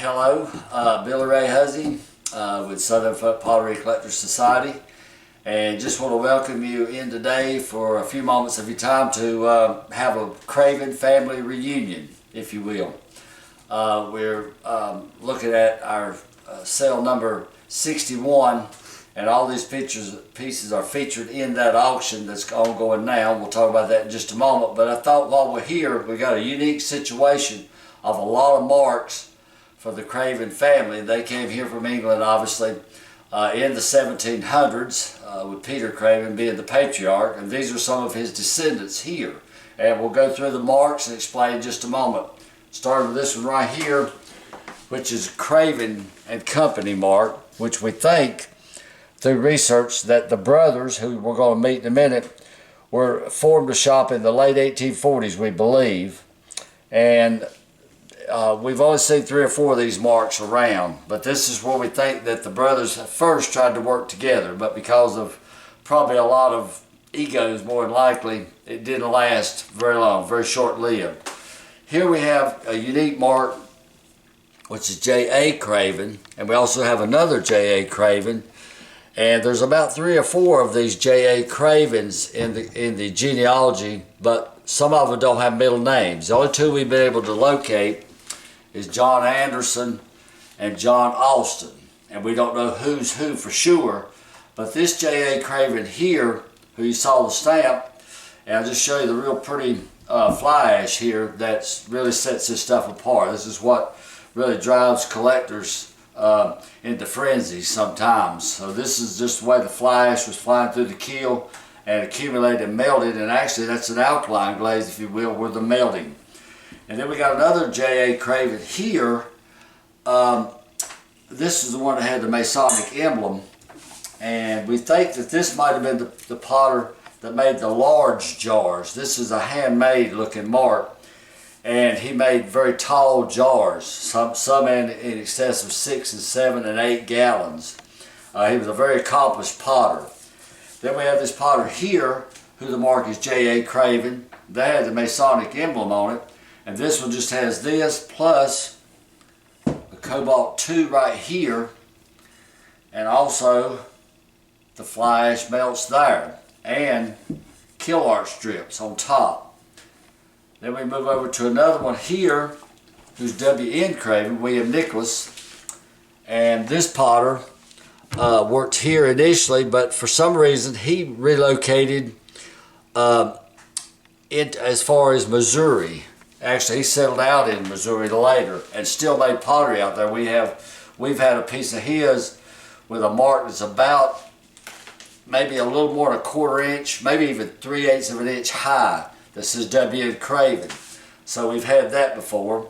Hello, Billy Ray Huzzy with Southern Folk Pottery Collectors Society, and just want to welcome you in today for a few moments of your time to have a Craven family reunion, if you will. We're looking at our sale number 61, and all these pieces are featured in that auction that's ongoing now. We'll talk about that in just a moment, but I thought while we're here, we got a unique situation of a lot of marks for the Craven family. They came here from England, obviously, in the 1700s, with Peter Craven being the patriarch, and these are some of his descendants here. And we'll go through the marks and explain in just a moment. Starting with this one right here, which is Craven and Company mark, which we think, through research, that the brothers, who we're going to meet in a minute, formed a shop in the late 1840s, we believe. And we've only seen 3 or 4 of these marks around, but this is where we think that the brothers first tried to work together, but because of probably a lot of egos, more than likely, it didn't last very long, very short-lived. Here we have a unique mark, which is J.A. Craven, and we also have another J.A. Craven, and there's about 3 or 4 of these J.A. Cravens in the genealogy, but some of them don't have middle names. The only 2 we've been able to locate is John Anderson and John Austin, and we don't know who's who for sure, but this J.A. Craven here, who you saw the stamp, and I'll just show you the real pretty fly ash here that really sets this stuff apart. This is what really drives collectors into frenzy sometimes. So this is just the way the fly ash was flying through the keel and accumulated and melted, and actually that's an alkaline glaze, if you will, with the melting. And then we got another J.A. Craven here. This is the one that had the Masonic emblem, and we think that this might have been the potter that made the large jars. This is a handmade looking mark, and he made very tall jars, some in excess of 6 and 7 and 8 gallons. He was a very accomplished potter. Then we have this potter here, who the mark is J.A. Craven. They had the Masonic emblem on it, and this one just has this plus a Cobalt 2 right here, and also the fly ash melts there, and kill art strips on top. Then we move over to another one here, who's W.N. Craven, William Nicholas, and this potter worked here initially, but for some reason he relocated as far as Missouri. Actually, he settled out in Missouri later and still made pottery out there. We've had a piece of his with a mark that's about maybe a little more than a 1/4 inch, maybe even 3/8 of an inch high, that says W.N. Craven. So we've had that before.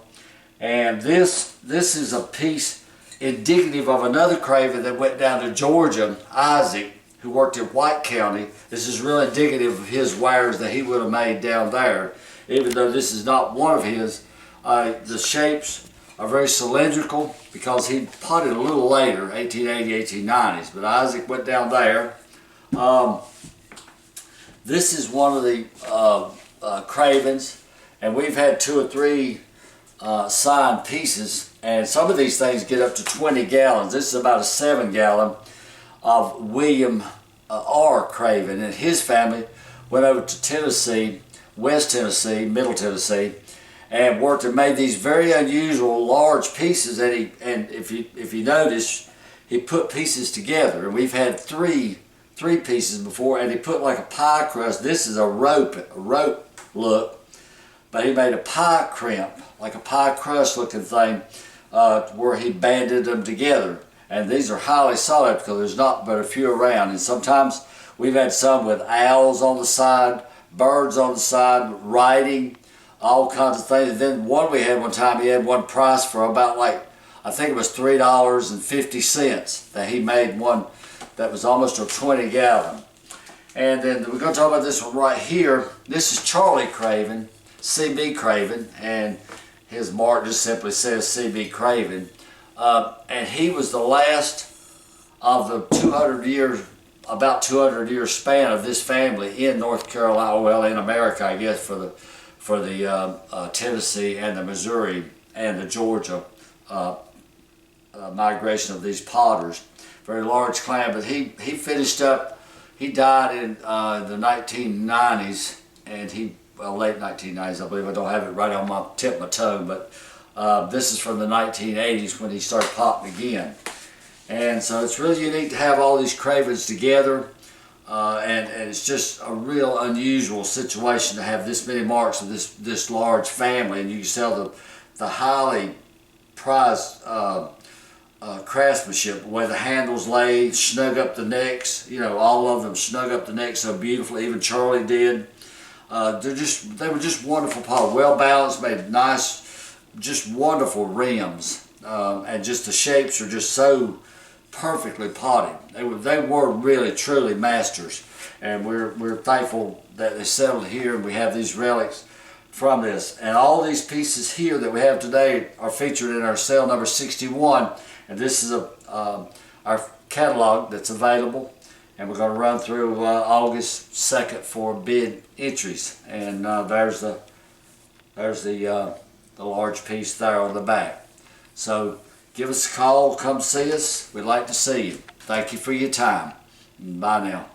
And this is a piece indicative of another Craven that went down to Georgia, Isaac, who worked in White County. This is really indicative of his wares that he would have made down there. Even though this is not one of his, the shapes are very cylindrical because he potted a little later, 1880, 1890s. But Isaac went down there. This is one of the Cravens, and we've had 2 or 3 signed pieces, and some of these things get up to 20 gallons. This is about a 7-gallon of William R. Craven, and his family went over to Tennessee, West Tennessee, Middle Tennessee, and worked and made these very unusual large pieces. And if you notice, he put pieces together, and we've had three pieces before, and he put like a pie crust. This is a rope look, but he made a pie crimp, like a pie crust looking thing, where he banded them together. And these are highly sought after because there's not but a few around. And sometimes we've had some with owls on the side, birds on the side, writing, all kinds of things. And then one we had one time, he had one price for about I think it was $3.50 that he made one that was almost a 20 gallon. And then we're going to talk about this one right here. This is Charlie Craven, C.B. Craven, and his mark just simply says C.B. Craven. And he was the last of the 200 years, about 200 year span of this family in North Carolina, well, in America, I guess, for the Tennessee and the Missouri and the Georgia migration of these potters. Very large clan, but he finished up, he died in the 1990s, and late 1990s, I believe. I don't have it right on my tip of my tongue, but this is from the 1980s when he started potting again. And so it's really unique to have all these Cravens together, and it's just a real unusual situation to have this many marks of this large family, and you can sell the highly prized craftsmanship, the way the handles laid, snug up the necks, all of them snug up the necks so beautifully, even Charlie did. They were just wonderful potters, well balanced, made nice, just wonderful rims, and just the shapes are just so perfectly potted. They were really truly masters, and we're thankful that they settled here, and we have these relics from this. And all these pieces here that we have today are featured in our sale number 61, and this is our catalog that's available, and we're going to run through August 2nd for bid entries. And there's the large piece there on the back. So give us a call, come see us. We'd like to see you. Thank you for your time. Bye now.